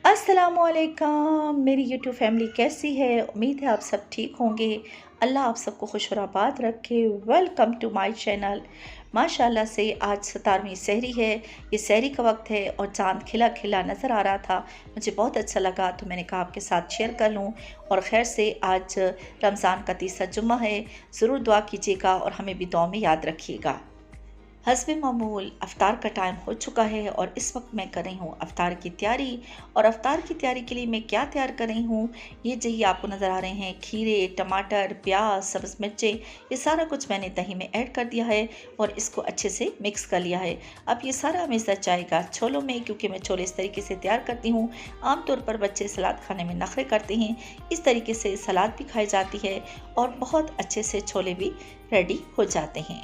अस्सलामुअलैकुम मेरी YouTube family कैसी है। उम्मीद है आप सब ठीक होंगे। अल्लाह आप सबको खुश और आबाद रखे। Welcome to my channel. माशाल्लाह से आज 17वीं सहरी है। ये सहरी का वक्त है और चांद खिला खिला नज़र आ रहा था। मुझे बहुत अच्छा लगा तो मैंने कहा आपके साथ शेयर कर लूँ। और खैर से आज रमज़ान का तीसरा जुम्मा है। ज़रूर दुआ कीजिएगा और हमें भी दुआ में याद रखिएगा। हस्बे मामूल अफ्तार का टाइम हो चुका है और इस वक्त मैं कर रही हूँ अफ्तार की तैयारी। और अफ्तार की तैयारी के लिए मैं क्या तैयार कर रही हूँ, ये जो आपको नज़र आ रहे हैं खीरे, टमाटर, प्याज, सब्ज़ मिर्चें, ये सारा कुछ मैंने दही में ऐड कर दिया है और इसको अच्छे से मिक्स कर लिया है। अब ये सारा हमें जाएगा छोलों में, क्योंकि मैं छोले इस तरीके से तैयार करती हूँ। आमतौर पर बच्चे सलाद खाने में नखरे करते हैं, इस तरीके से सलाद भी खाई जाती है और बहुत अच्छे से छोले भी रेडी हो जाते हैं।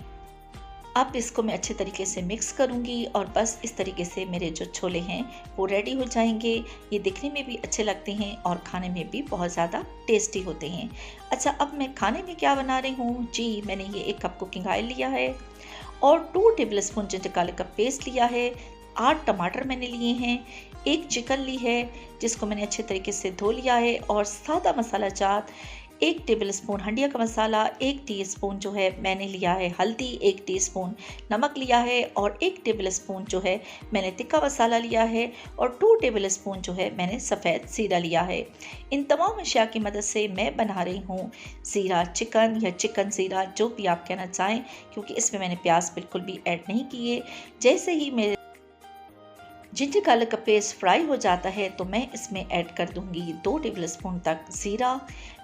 अब इसको मैं अच्छे तरीके से मिक्स करूंगी और बस इस तरीके से मेरे जो छोले हैं वो रेडी हो जाएंगे। ये दिखने में भी अच्छे लगते हैं और खाने में भी बहुत ज़्यादा टेस्टी होते हैं। अच्छा, अब मैं खाने में क्या बना रही हूँ जी, मैंने ये 1 कप कुकिंग ऑयल लिया है और 2 टेबल स्पून जिंजर गार्लिक का पेस्ट लिया है। 8 टमाटर मैंने लिए हैं, 1 चिकन ली है जिसको मैंने अच्छे तरीके से धो लिया है और सादा मसाला चाट 1 टेबल स्पून हंडिया का मसाला, 1 टीस्पून जो है मैंने लिया है हल्दी, 1 टीस्पून नमक लिया है और 1 टेबल स्पून जो है मैंने तिक्का मसाला लिया है और 2 टेबल स्पून जो है मैंने सफ़ेद ज़ीरा लिया है। इन तमाम अशिया की मदद से मैं बना रही हूँ ज़ीरा चिकन या चिकन ज़ीरा, जो भी आप कहना चाहें, क्योंकि इसमें मैंने प्याज बिल्कुल भी ऐड नहीं किए। जैसे ही मेरे जिंजर गार्लिक का पेस्ट फ्राई हो जाता है तो मैं इसमें ऐड कर दूंगी 2 टेबल स्पून तक ज़ीरा।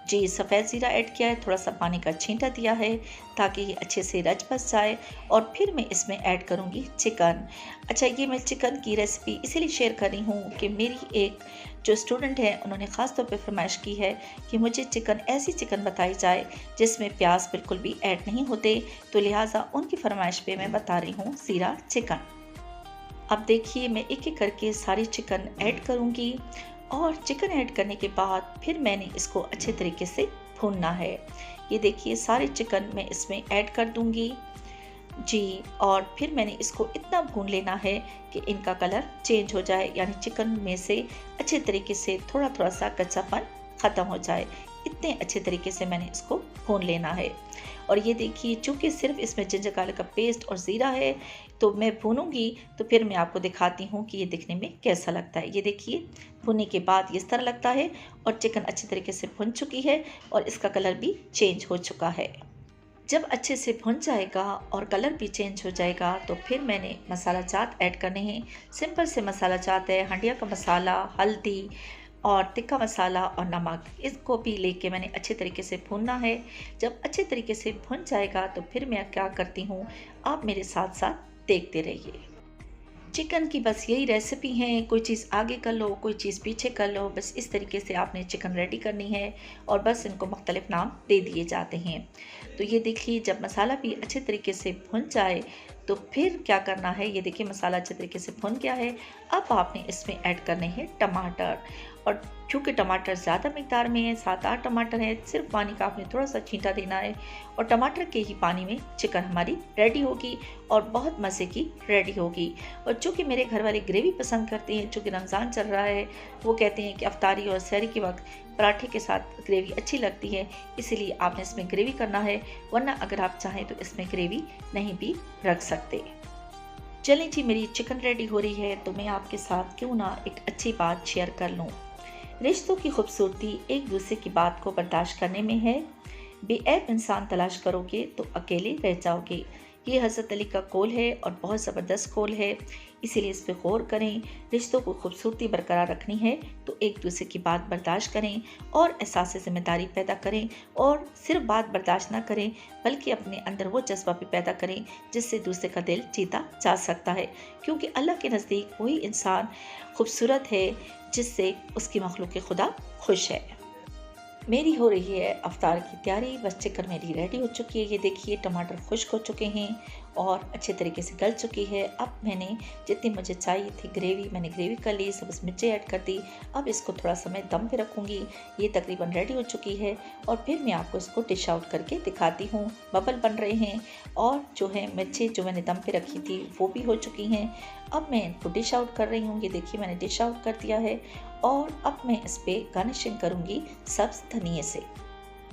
जी, सफ़ेद ज़ीरा ऐड किया है, थोड़ा सा पानी का छींटा दिया है ताकि ये अच्छे से रच बस जाए। और फिर मैं इसमें ऐड करूंगी चिकन। अच्छा, ये मैं चिकन की रेसिपी इसीलिए शेयर कर रही हूँ कि मेरी एक जो स्टूडेंट है उन्होंने ख़ास तौर पे फरमाइश की है कि मुझे ऐसी चिकन बताई जाए जिसमें प्याज बिल्कुल भी ऐड नहीं होते, तो लिहाजा उनकी फरमाइश पे मैं बता रही हूँ ज़ीरा चिकन। अब देखिए मैं एक एक करके सारी चिकन ऐड करूंगी और चिकन ऐड करने के बाद फिर मैंने इसको अच्छे तरीके से भूनना है। ये देखिए सारे चिकन मैं इसमें ऐड कर दूंगी जी, और फिर मैंने इसको इतना भून लेना है कि इनका कलर चेंज हो जाए, यानी चिकन में से अच्छे तरीके से थोड़ा थोड़ा सा कच्चापन ख़त्म हो जाए। इतने अच्छे तरीके से मैंने इसको भून लेना है। और ये देखिए चूँकि सिर्फ इसमें जिंजर गार्लिक का पेस्ट और ज़ीरा है तो मैं भूनूंगी तो फिर मैं आपको दिखाती हूँ कि ये दिखने में कैसा लगता है। ये देखिए भुनने के बाद इस तरह लगता है और चिकन अच्छे तरीके से भुन चुकी है और इसका कलर भी चेंज हो चुका है। जब अच्छे से भुन जाएगा और कलर भी चेंज हो जाएगा तो फिर मैंने मसाला चाट ऐड करने हैं। सिंपल से मसाला चाट है, हंडिया का मसाला, हल्दी और तिक्का मसाला और नमक, इसको भी लेके मैंने अच्छे तरीके से भूनना है। जब अच्छे तरीके से भुन जाएगा तो फिर मैं क्या करती हूँ, आप मेरे साथ साथ देखते रहिए। चिकन की बस यही रेसिपी है, कोई चीज़ आगे कर लो, कोई चीज़ पीछे कर लो, बस इस तरीके से आपने चिकन रेडी करनी है और बस इनको मुख्तलिफ नाम दे दिए जाते हैं। तो ये देखिए जब मसाला भी अच्छे तरीके से भुन जाए तो फिर क्या करना है, ये देखिए मसाला अच्छे तरीके से भुन गया है। अब आपने इसमें ऐड करने हैं टमाटर, और चूँकि टमाटर ज़्यादा मिकदार में है, 7-8 टमाटर हैं, सिर्फ पानी का आपने थोड़ा सा छींटा देना है और टमाटर के ही पानी में चिकन हमारी रेडी होगी और बहुत मज़े की रेडी होगी। और चूँकि मेरे घर वाले ग्रेवी पसंद करते हैं, चूँकि रमज़ान चल रहा है, वो कहते हैं कि अफ्तारी और सहरी के वक्त पराठे के साथ ग्रेवी अच्छी लगती है, इसीलिए आपने इसमें ग्रेवी करना है, वरना अगर आप चाहें तो इसमें ग्रेवी नहीं भी रख सकते। चलें जी, मेरी चिकन रेडी हो रही है तो मैं आपके साथ क्यों ना एक अच्छी बात शेयर कर लूँ। रिश्तों की खूबसूरती एक दूसरे की बात को बर्दाश्त करने में है। बेऐब इंसान तलाश करोगे तो अकेले रह जाओगे। ये हज़रत अली का कौल है और बहुत ज़बरदस्त कौल है, इसीलिए इस पर गौर करें। रिश्तों को खूबसूरती बरकरार रखनी है तो एक दूसरे की बात बर्दाश्त करें और एहसास ज़िम्मेदारी पैदा करें, और सिर्फ बात बर्दाश्त ना करें बल्कि अपने अंदर वो जज्बा भी पैदा करें जिससे दूसरे का दिल जीता जा सकता है, क्योंकि अल्लाह के नज़दीक वही इंसान खूबसूरत है जिससे उसकी मखलूक खुदा खुश है। मेरी हो रही है अफ्तार की तैयारी, बस चिकन मेरी रेडी हो चुकी है। ये देखिए टमाटर खुश्क हो चुके हैं और अच्छे तरीके से गल चुकी है। अब मैंने जितनी मुझे चाहिए थी ग्रेवी, मैंने ग्रेवी कर ली, सब्ज़ मिर्चें ऐड कर दी। अब इसको थोड़ा सा मैं दम पे रखूँगी। ये तकरीबन रेडी हो चुकी है और फिर मैं आपको इसको डिश आउट करके दिखाती हूँ। बबल बन रहे हैं और जो है मिर्चें जो मैंने दम पे रखी थी वो भी हो चुकी हैं। अब मैं इनको डिश आउट कर रही हूँ। ये देखिए मैंने डिश आउट कर दिया है और अब मैं इस पर गार्निशिंग करूँगी सब्ज़ धनिए से।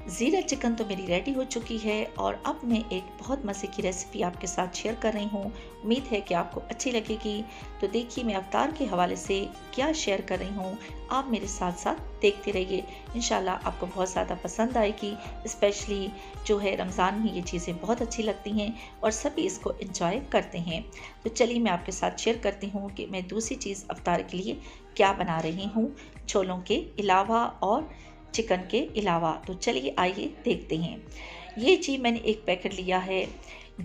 ज़ीरा चिकन तो मेरी रेडी हो चुकी है और अब मैं एक बहुत मज़े की रेसिपी आपके साथ शेयर कर रही हूँ। उम्मीद है कि आपको अच्छी लगेगी। तो देखिए मैं अफ्तार के हवाले से क्या शेयर कर रही हूँ, आप मेरे साथ साथ देखते रहिए। इंशाल्लाह आपको बहुत ज़्यादा पसंद आएगी। स्पेशली जो है रमज़ान में ये चीज़ें बहुत अच्छी लगती हैं और सभी इसको एंजॉय करते हैं। तो चलिए मैं आपके साथ शेयर करती हूँ कि मैं दूसरी चीज़ अफ्तार के लिए क्या बना रही हूँ, छोलों के अलावा और चिकन के अलावा। तो चलिए आइए देखते हैं। ये जी मैंने एक पैकेट लिया है।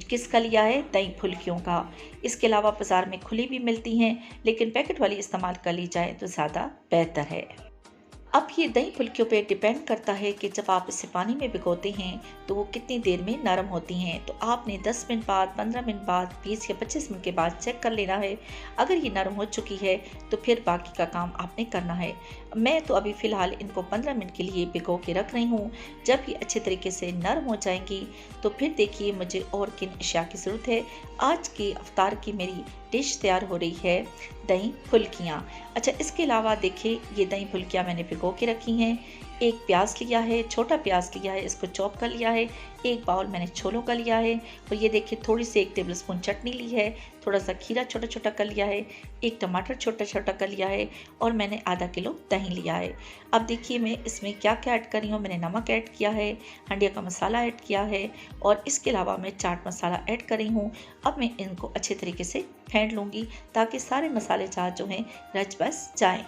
किसका लिया है? दही फुल्कियों का। इसके अलावा बाज़ार में खुली भी मिलती हैं, लेकिन पैकेट वाली इस्तेमाल कर ली जाए तो ज़्यादा बेहतर है। अब ये दही फुल्कियों पे डिपेंड करता है कि जब आप इसे पानी में भिगोते हैं तो वो कितनी देर में नरम होती हैं। तो आपने 10 मिनट बाद, 15 मिनट बाद, 20 या 25 मिनट के बाद चेक कर लेना है। अगर ये नरम हो चुकी है तो फिर बाकी का काम आपने करना है। मैं तो अभी फ़िलहाल इनको 15 मिनट के लिए भिगो के रख रही हूँ। जब ये अच्छे तरीके से नरम हो जाएंगी तो फिर देखिए मुझे और किन अशिया की ज़रूरत है। आज की अफ्तार की मेरी डिश तैयार हो रही है दही फुल्कियाँ। अच्छा, इसके अलावा देखिए ये दही फुल्कियाँ मैंने भिगो के रखी हैं। एक प्याज लिया है, छोटा प्याज लिया है, इसको चॉप कर लिया है। एक बाउल मैंने छोलों का लिया है और ये देखिए थोड़ी सी 1 टेबलस्पून चटनी ली है। थोड़ा सा खीरा छोटा छोटा कर लिया है। एक टमाटर छोटा छोटा कर लिया है और मैंने आधा किलो दही लिया है। अब देखिए मैं इसमें क्या क्या ऐड कर रही हूँ। मैंने नमक ऐड किया है, हंडिया का मसाला ऐड किया है और इसके अलावा मैं चाट मसाला ऐड कर रही हूँ। अब मैं इनको अच्छे तरीके से फेंट लूँगी ताकि सारे मसाले चाट जो हैं रच बस जाएँ।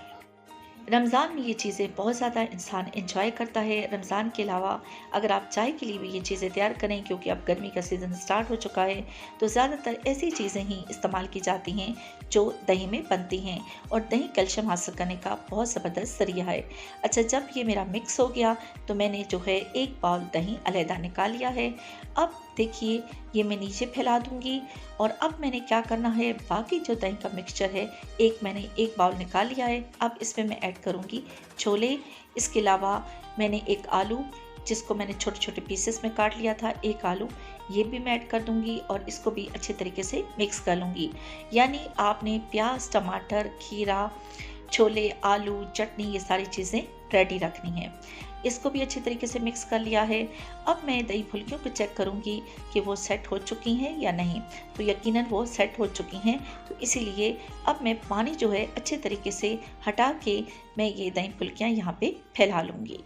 रमज़ान में ये चीज़ें बहुत ज़्यादा इंसान एंजॉय करता है। रमज़ान के अलावा अगर आप चाय के लिए भी ये चीज़ें तैयार करें, क्योंकि अब गर्मी का सीज़न स्टार्ट हो चुका है, तो ज़्यादातर ऐसी चीज़ें ही इस्तेमाल की जाती हैं जो दही में बनती हैं और दही कैल्शियम हासिल करने का बहुत ज़बरदस्त ज़रिया है। अच्छा, जब ये मेरा मिक्स हो गया तो मैंने जो है एक बाउल दही अलहदा निकाल लिया है। अब देखिए ये मैं नीचे फैला दूंगी और अब मैंने क्या करना है, बाकी जो दही का मिक्सचर है मैंने एक बाउल निकाल लिया है। अब इसमें मैं ऐड करूंगी छोले। इसके अलावा मैंने एक आलू जिसको मैंने छोटे छोटे पीसेस में काट लिया था, एक आलू ये भी मैं ऐड कर दूंगी और इसको भी अच्छे तरीके से मिक्स कर लूँगी। यानी आपने प्याज, टमाटर, खीरा, छोले, आलू, चटनी ये सारी चीज़ें रेडी रखनी है। इसको भी अच्छे तरीके से मिक्स कर लिया है। अब मैं दही फुल्कियों को चेक करूंगी कि वो सेट हो चुकी हैं या नहीं। तो यकीनन वो सेट हो चुकी हैं, तो इसीलिए अब मैं पानी जो है अच्छे तरीके से हटा के मैं ये दही फुल्कियाँ यहाँ पे फैला लूँगी।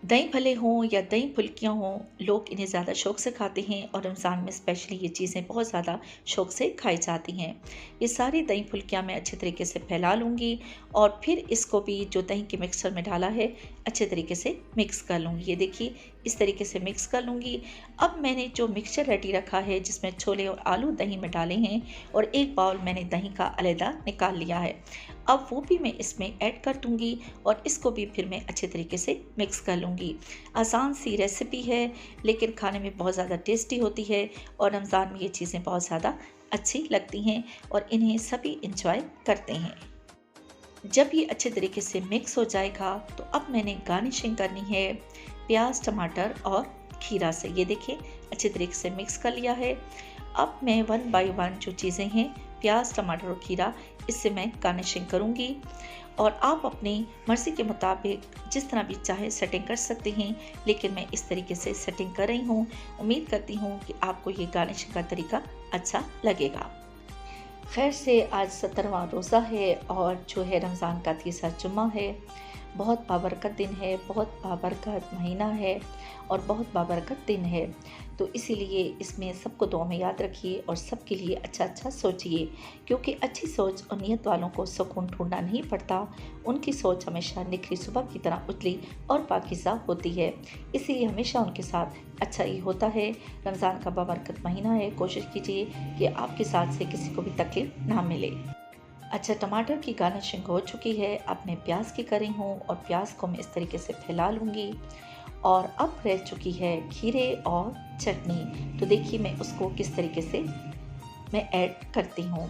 दही भल्ले हों या दही फुल्कियाँ हों, लोग इन्हें ज़्यादा शौक़ से खाते हैं और रमज़ान में स्पेशली ये चीज़ें बहुत ज़्यादा शौक़ से खाई जाती हैं। ये सारी दही फुल्कियाँ मैं अच्छे तरीके से फैला लूँगी और फिर इसको भी जो दही के मिक्सर में डाला है अच्छे तरीके से मिक्स कर लूँगी। ये देखिए इस तरीके से मिक्स कर लूँगी। अब मैंने जो मिक्सचर रेडी रखा है जिसमें छोले और आलू दही में डाले हैं और एक बाउल मैंने दही का अलहदा निकाल लिया है, अब वो भी मैं इसमें ऐड कर दूँगी और इसको भी फिर मैं अच्छे तरीके से मिक्स कर लूँगी। आसान सी रेसिपी है लेकिन खाने में बहुत ज़्यादा टेस्टी होती है और रमज़ान में ये चीज़ें बहुत ज़्यादा अच्छी लगती हैं और इन्हें सभी इंजॉय करते हैं। जब ये अच्छे तरीके से मिक्स हो जाएगा तो अब मैंने गार्निशिंग करनी है प्याज, टमाटर और खीरा से। ये देखिए अच्छे तरीके से मिक्स कर लिया है। अब मैं 1 बाय 1 जो चीज़ें हैं प्याज, टमाटर और खीरा, इससे मैं गार्निशिंग करूँगी और आप अपनी मर्ज़ी के मुताबिक जिस तरह भी चाहे सेटिंग कर सकते हैं, लेकिन मैं इस तरीके से सेटिंग कर रही हूँ। उम्मीद करती हूँ कि आपको ये गार्निशिंग का तरीका अच्छा लगेगा। खैर से आज 17वां रोज़ा है और जो है रमज़ान का तीसरा जुम्मा है। बहुत बाबरकत दिन है, बहुत बाबरकत महीना है और बहुत बाबरकत दिन है। तो इसीलिए इसमें सबको दुआ में याद रखिए और सबके लिए अच्छा अच्छा सोचिए, क्योंकि अच्छी सोच और नीयत वालों को सुकून ढूंढना नहीं पड़ता। उनकी सोच हमेशा निखरी सुबह की तरह उजली और पाकीज़ा होती है, इसीलिए हमेशा उनके साथ अच्छा ही होता है। रमज़ान का बाबरकत महीना है, कोशिश कीजिए कि आपके साथ से किसी को भी तकलीफ ना मिले। अच्छा, टमाटर की गार्निशिंग हो चुकी है। अब मैं प्याज की कर रही हूँ और प्याज को मैं इस तरीके से फैला लूँगी और अब रह चुकी है खीरे और चटनी। तो देखिए मैं उसको किस तरीके से मैं ऐड करती हूँ।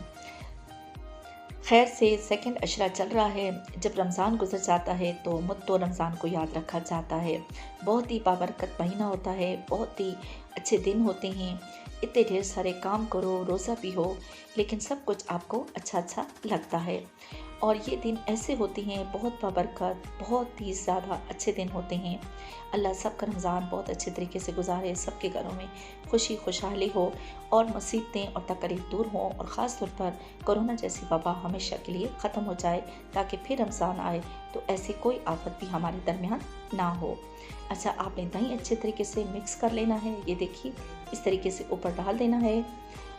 खैर से सेकंड अशरा चल रहा है। जब रमज़ान गुजर जाता है तो मुद्दों रमज़ान को याद रखा जाता है। बहुत ही बाबरकत महीना होता है, बहुत ही अच्छे दिन होते हैं। इतने ढेर सारे काम करो, रोज़ा भी हो, लेकिन सब कुछ आपको अच्छा अच्छा लगता है। और ये दिन ऐसे होते हैं बहुत बाबरकत, बहुत ही ज़्यादा अच्छे दिन होते हैं। अल्लाह सबका रमज़ान बहुत अच्छे तरीके से गुजारे, सबके घरों में खुशी खुशहाली हो और मुसीबतें और तकलीफ दूर हों और ख़ास तौर पर कोरोना जैसी वबा हमेशा के लिए ख़त्म हो जाए, ताकि फिर रमज़ान आए तो ऐसी कोई आफत भी हमारे दरमियान ना हो। अच्छा, आपने दही अच्छे तरीके से मिक्स कर लेना है। ये देखिए इस तरीके से ऊपर डाल देना है।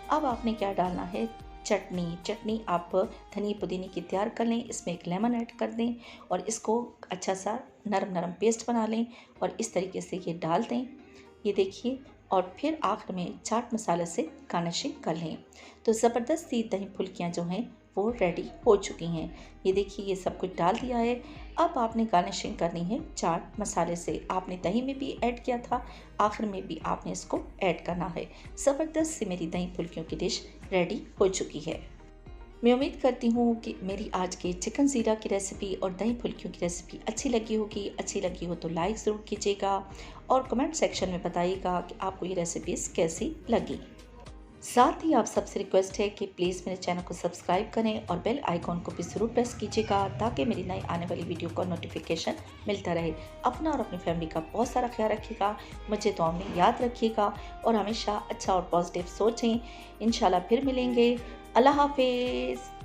अब आपने क्या डालना है, चटनी आप धनिया पुदीने की तैयार कर लें, इसमें एक लेमन ऐड कर दें और इसको अच्छा सा नरम पेस्ट बना लें और इस तरीके से ये डाल दें। ये देखिए, और फिर आखिर में चाट मसाला से गार्निशिंग कर लें। तो ज़बरदस्त सी दही फुल्कियाँ जो हैं वो रेडी हो चुकी हैं। ये देखिए ये सब कुछ डाल दिया है। अब आपने गार्निशिंग करनी है चाट मसाले से। आपने दही में भी ऐड किया था, आखिर में भी आपने इसको ऐड करना है। ज़बरदस्त सी मेरी दही फुल्कियों की डिश रेडी हो चुकी है। मैं उम्मीद करती हूँ कि मेरी आज की चिकन ज़ीरा की रेसिपी और दही फुल्कियों की रेसिपी अच्छी लगी होगी। अच्छी लगी हो तो लाइक ज़रूर कीजिएगा और कमेंट सेक्शन में बताइएगा कि आपको ये रेसिपीज़ कैसी लगी। साथ ही आप सबसे रिक्वेस्ट है कि प्लीज़ मेरे चैनल को सब्सक्राइब करें और बेल आइकॉन को भी ज़रूर प्रेस कीजिएगा, ताकि मेरी नई आने वाली वीडियो का नोटिफिकेशन मिलता रहे। अपना और अपनी फैमिली का बहुत सारा ख्याल रखिएगा, मुझे दुआ में याद रखिएगा और हमेशा अच्छा और पॉजिटिव सोचें। इंशाल्लाह फिर मिलेंगे। अल्लाह हाफिज़।